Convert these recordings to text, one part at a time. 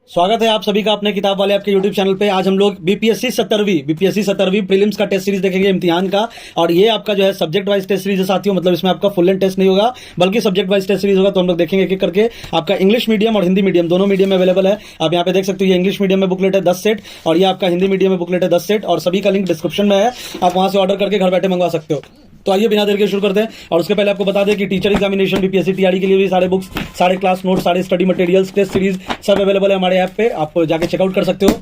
स्वागत है आप सभी का अपने किताब वाले आपके YouTube चैनल पे। आज हम लोग बीपीएससी 17वीं प्रीलिम्स का टेस्ट सीरीज देखेंगे, इम्तिहान का। और ये आपका जो है सब्जेक्ट वाइज टेस्ट सीरीज है साथियों, मतलब इसमें आपका फुल लेंथ टेस्ट नहीं होगा बल्कि सब्जेक्ट वाइज टेस्ट सीरीज होगा। तो हम लोग देखेंगे एक करके। आपका इंग्लिश मीडियम और हिंदी मीडियम दोनों मीडियम में अवेलेबल है। आप यहाँ पे देख सकते हो, ये इंग्लिश मीडियम में बुकलेट है 10 सेट और ये आपका हिंदी मीडियम में बुकलेट है 10 सेट, और सभी का लिंक डिस्क्रिप्शन में है। आप वहां से ऑर्डर करके घर बैठे मंगवा सकते हो। तो आइए बिना देर के शुरू करते हैं। और उसके पहले आपको बता दें कि टीचर एग्जामिनेशन बीपीएससी टीआरई के लिए भी सारे बुक्स, सारे क्लास नोट, सारे स्टडी मटेरियल्स, टेस्ट सीरीज सब अवेलेबल है हमारे ऐप पे। आप जाके चेकआउट कर सकते हो,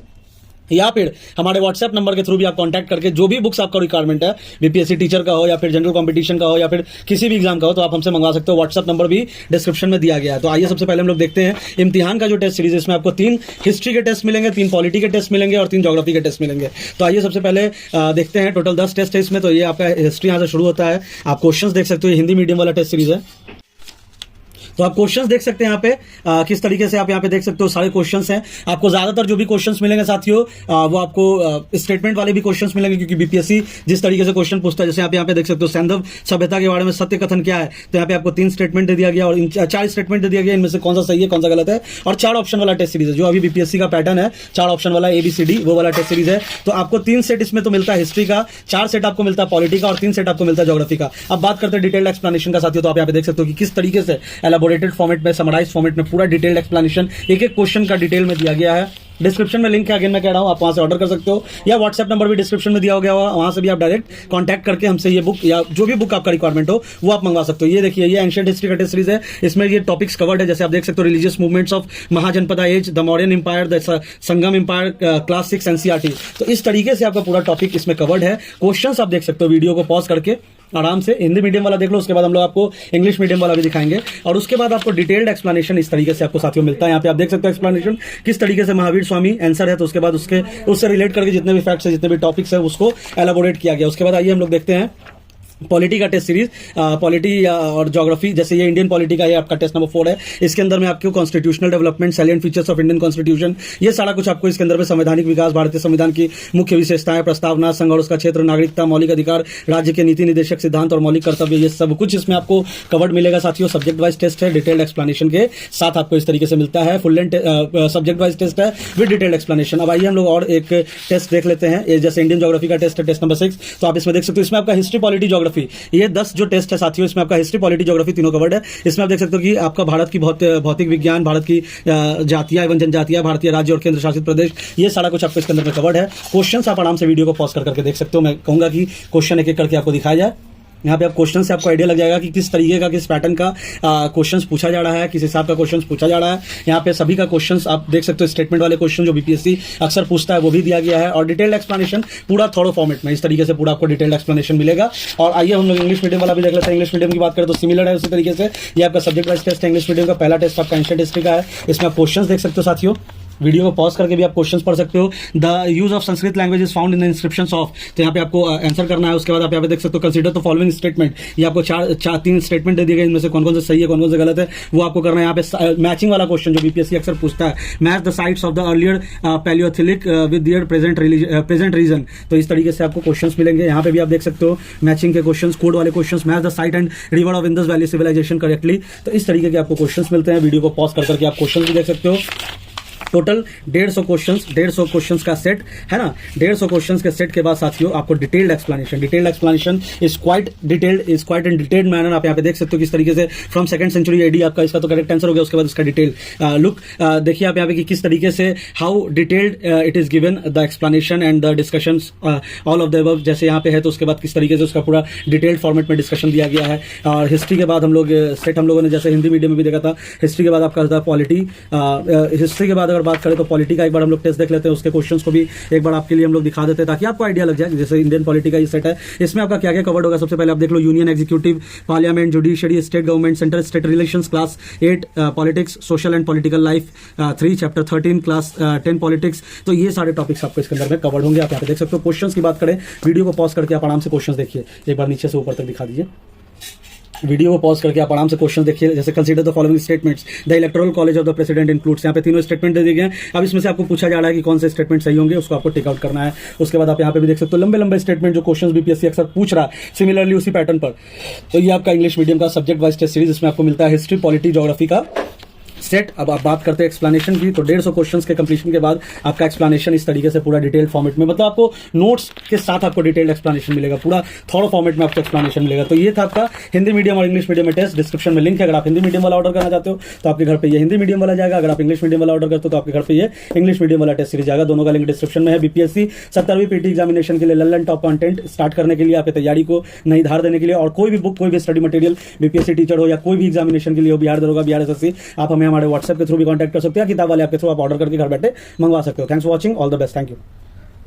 या फिर हमारे व्हाट्सएप नंबर के थ्रू भी आप कांटेक्ट करके जो भी बुक्स आपका रिक्वायरमेंट है, बीपीएससी टीचर का हो या फिर जनरल कंपटीशन का हो या फिर किसी भी एग्जाम का हो, तो आप हमसे मंगवा सकते हो। व्हाट्सएप नंबर भी डिस्क्रिप्शन में दिया गया है। तो आइए सबसे पहले हम लोग देखते हैं इम्तिहान का जो टेस्ट सीरीज है। इसमें आपको 3 हिस्ट्री के टेस्ट मिलेंगे, 3 पॉलिटी के टेस्ट मिलेंगे और 3 ज्योग्राफी के टेस्ट मिलेंगे। तो आइए सबसे पहले देखते हैं। टोटल 10 टेस्ट है इसमें। तो ये आपका हिस्ट्री यहाँ से शुरू होता है। आप क्वेश्चन देख सकते हो, हिंदी मीडियम वाला टेस्ट सीरीज है। तो आप क्वेश्चंस देख सकते हैं यहाँ पे किस तरीके से आप यहाँ पे देख सकते हो। सारे क्वेश्चंस हैं। आपको ज्यादातर जो भी क्वेश्चंस मिलेंगे साथियों, वो आपको स्टेटमेंट वाले भी क्वेश्चंस मिलेंगे, क्योंकि बीपीएससी जिस तरीके से क्वेश्चन पूछता है। जैसे आप यहाँ पे देख सकते हो, सैंधव सभ्यता के बारे में सत्य कथन क्या है। तो यहाँ पे आपको 3 स्टेटमेंट दे दिया गया और 4 स्टेटमेंट दे दिया गया। इनमें से कौन सा सही है, कौन सा गलत है। और 4 ऑप्शन वाला टेस्ट सीरीज है, जो अभी बीपीएससी का पैटर्न है। 4 ऑप्शन वाला ABCD वो वाला टेस्ट सीरीज है। तो आपको 3 सेट इसमें तो मिलता है हिस्ट्री का, 4 सेट आपको मिलता है पॉलिटी का और 3 सेट आपको मिलता है ज्योग्राफी का। अब बात करते हैं डिटेल्ड एक्सप्लेनेशन का साथियों। तो आप यहाँ पे देख सकते हो कि किस तरीके से एलाबोरेटेड फॉर्मेट में, समराइज फॉर्मेट में पूरा डिटेल्ड एक्सप्लेनेशन एक एक क्वेश्चन का डिटेल में दिया गया है। डिस्क्रिप्शन में लिंक है, अगेन मैं कह रहा हूं, आप वहां से ऑर्डर कर सकते हो, या व्हाट्सएप नंबर भी डिस्क्रिप्शन में दिया गया होगा, वहां से भी आप डायरेक्ट कांटेक्ट करके हमसे ये बुक या जो भी बुक आपका रिक्वायरमेंट हो वो आप मंगवा सकते हो। ये देखिए, ये एंशिएंट हिस्ट्री का टेस्ट सीरीज है। इसमें ये टॉपिक्स कवर्ड है। जैसे आप देख सकते हो, religious movements of Mahajanapada age, the Mauryan empire, the Sangam empire, class 6 NCERT. तो इस तरीके से आपका पूरा टॉपिक इसमें कवर्ड है। क्वेश्चंस आप देख सकते हो, वीडियो को पॉज करके आराम से। हिंदी मीडियम वाला देख लो, उसके बाद हम लोग आपको इंग्लिश मीडियम वाला भी दिखाएंगे। और उसके बाद आपको डिटेल्ड एक्सप्लेनेशन इस तरीके से आपको साथियों मिलता है। यहाँ पे आप देख सकते हो एक्सप्लेनेशन किस तरीके से महावीर स्वामी आंसर है। तो उसके बाद उससे रिलेट करके जितने भी फैक्ट्स है, जितने भी टॉपिक्स है, उसको एलाबोरेट किया गया। उसके बाद आइए हम लोग देखते हैं पॉलिटी का टेस्ट सीरीज। पॉलिटी और ज्योग्राफी, जैसे ये इंडियन पॉलिटी का, ये आपका टेस्ट नंबर 4 है। इसके अंदर में आपको constitutional development, salient features of Indian constitution, ये सारा कुछ आपको इसके अंदर में, संवैधानिक विकास, भारतीय संविधान की मुख्य विशेषताएं, प्रस्तावना, संघ और उसका क्षेत्र, नागरिकता, मौलिक अधिकार, राज्य के नीति निदेशक सिद्धांत और मौलिक कर्तव्य, ये सब कुछ इसमें आपको कवर्ड मिलेगा साथियों। सब्जेक्ट वाइज टेस्ट है, डिटेल्ड एक्सप्लेनेशन के साथ आपको इस तरीके से मिलता है। Full length subject wise test है विद डिटेल्ड एक्सप्लेनेशन। अब आइए हम लोग और एक टेस्ट देख लेते हैं। जैसे इंडियन ज्योग्राफी का टेस्ट है, टेस्ट नंबर 6। तो आप इसमें देख सकते हो, इसमें आपका हिस्ट्री, पॉलिटी, ज्योग्राफी, ये 10 जो टेस्ट है साथियों, इसमें आपका हिस्ट्री, पॉलिटी, ज्योग्राफी तीनों कवर्ड है। इसमें आप देख सकते हो कि आपका भारत की भौतिक विज्ञान, भारत की जातियां एवं जनजातियां, भारतीय राज्य और केंद्र शासित प्रदेश, ये सारा कुछ आपको इसके अंदर में कवर्ड है। क्वेश्चंस आप आराम से वीडियो को पॉज करके देख सकते हो। मैं कहूंगा कि क्वेश्चन एक एक करके आपको दिखाया जाए। यहाँ पे आप क्वेश्चन से आपको आइडिया लग जाएगा कि किस तरीके का, किस पैटर्न का क्वेश्चंस पूछा जा रहा है, किस हिसाब का क्वेश्चंस पूछा जा रहा है। यहाँ पे सभी का क्वेश्चंस आप देख सकते हो। स्टेटमेंट वाले क्वेश्चन जो बीपीएससी अक्सर पूछता है वो भी दिया गया है, और डिटेल्ड एक्सप्लेनेशन पूरा थोड़ो फॉर्मेट में इस तरीके से पूरा आपको डिटेल्ड एक्सप्लेनेशन मिलेगा। और आइए हम लोग इंग्लिश मीडियम वाला भी देख लेते हैं। इंग्लिश मीडियम की बात करें तो सिमिलर है उसी तरीके से। ये आपका सब्जेक्ट वाइज टेस्ट है इंग्लिश मीडियम का। पहला टेस्ट आपका एंशिएंट हिस्ट्री का है। इसमें आप क्वेश्चंस देख सकते हो साथियों। वीडियो को पॉज करके भी आप क्वेश्चंस पढ़ सकते हो। The use of Sanskrit language is found in the inscriptions of, तो यहाँ पे आपको आंसर करना है। उसके बाद आप यहाँ पे देख सकते हो, कंसीडर द फॉलोइंग स्टेटमेंट। ये आपको 3 स्टेटमेंट दे दिए गए, इनमें से कौन कौन से सही है, कौन कौन से गलत है, वो आपको करना है। यहाँ पे मैचिंग वाला क्वेश्चन जो बीपीएससी अक्सर पूछता है, match the sites of the earlier palaeolithic with their present region. तो इस तरीके से आपको क्वेश्चंस मिलेंगे। यहाँ पे भी आप देख सकते हो मैचिंग के क्वेश्चंस, कोड वाले questions, match the site and river of Indus valley civilisation correctly. तो इस तरीके के आपको क्वेश्चंस मिलते हैं। वीडियो को पॉज करके आप क्वेश्चंस भी देख सकते हो। टोटल 150 क्वेश्चंस का सेट है ना। 150 क्वेश्चंस के सेट के बाद साथियों आपको detailed explanation is quite in detailed manner. आप यहाँ पे देख सकते हो किस तरीके से फ्रॉम 2nd सेंचुरी AD आपका इसका तो करेक्ट आंसर हो गया। उसके बाद उसका डिटेल लुक देखिए आप यहाँ पे कि किस तरीके से how detailed it is given the explanation and the discussions all of the above. जैसे यहाँ पे है तो उसके बाद किस तरीके से उसका पूरा डिटेल्ड फॉर्मेट में डिस्कशन दिया गया है। और हिस्ट्री के बाद हम लोग सेट हम लोगों ने जैसे हिंदी मीडियम में भी देखा था। हिस्ट्री के बाद आपका था पॉलिटी। हिस्ट्री के बाद बात करें तो पॉलिटी का एक बार हम लोग टेस्ट देख लेते हैं। उसके क्वेश्चंस को भी एक बार आपके लिए हम लोग दिखा देते हैं ताकि आपको आइडिया लग जाए। जैसे इंडियन पॉलिटी का ये सेट है, इसमें आपका क्या क्या कवर्ड होगा। सबसे पहले आप देख लो, union executive, parliament, judiciary, state government, central state relations, class 8 politics, social and political life 3, chapter 13, class 10 politics. तो ये सारे टॉपिक्स आपको इसके अंदर में कवर्ड होंगे। आप यहाँ पे देख सकते हो। क्वेश्चंस की बात करें, वीडियो को पॉज करके आप आराम से क्वेश्चंस देखिए। एक बार नीचे से ऊपर तक दिखा दीजिए। वीडियो को पॉज करके आप आराम से क्वेश्चन देखिए। जैसे consider the following statements, the electoral college of the president includes. यहाँ पे तीनों स्टेटमेंट दे दिए गए हैं। अब इसमें से आपको पूछा जा रहा है कि कौन से स्टेटमेंट सही होंगे, उसको आपको टेक आउट करना है। उसके बाद आप यहाँ पे भी देख सकते हो लंबे स्टेटमेंट जो क्वेश्चन बीपीएससी अक्सर पूछ रहा है सिमिलरली उसी पैटर्न पर। तो ये आपका इंग्लिश मीडियम का सब्जेक्ट वाइज टेस्ट सीरीज, इसमें आपको मिलता है हिस्ट्री, पॉलिटी, ज्योग्राफी का सेट। अब आप बात करते हैं एक्सप्लेनेशन की, तो 150 क्वेश्चंस के कंप्लीशन के बाद आपका एक्सप्लेनेशन इस तरीके से पूरा डिटेल्ड फॉर्मेट में, मतलब आपको नोट्स के साथ आपको डिटेल्ड एक्सप्लेनेशन मिलेगा, पूरा थॉरो फॉर्मेट में आपको एक्सप्लेनेशन मिलेगा। तो ये था आपका हिंदी मीडियम और इंग्लिश मीडियम में टेस्ट। डिस्क्रिप्शन में लिंक है, अगर आप हिंदी मीडियम वाला ऑर्डर करना चाहते हो तो आपके घर पे ये हिंदी मीडियम वाला जाएगा, अगर आप इंग्लिश मीडियम वाला ऑर्डर करते हो तो आपके घर पे ये इंग्लिश मीडियम वाला टेस्ट सीरीज जाएगा। दोनों का लिंक डिस्क्रिप्शन में है। बीपीएससी 17वीं पीटी एग्जामिनेशन के लिए लल्लन टॉप कंटेंट स्टार्ट करने के लिए, आपकी तैयारी को नई धार देने के लिए, और कोई भी बुक, कोई भी स्टडी मटेरियल बीपीएससी टीचर हो या कोई भी एग्जामिनेशन के लिए हो, बिहार दरोगा, बिहार एसएससी, आप हमें हमारे व्हाट्सएप के थ्रू भी कांटेक्ट कर सकते हैं। किताब वाले आपके थ्रू आप ऑर्डर करके घर बैठे मंगवा सकते हो। Thanks for watching, all the best, thank you.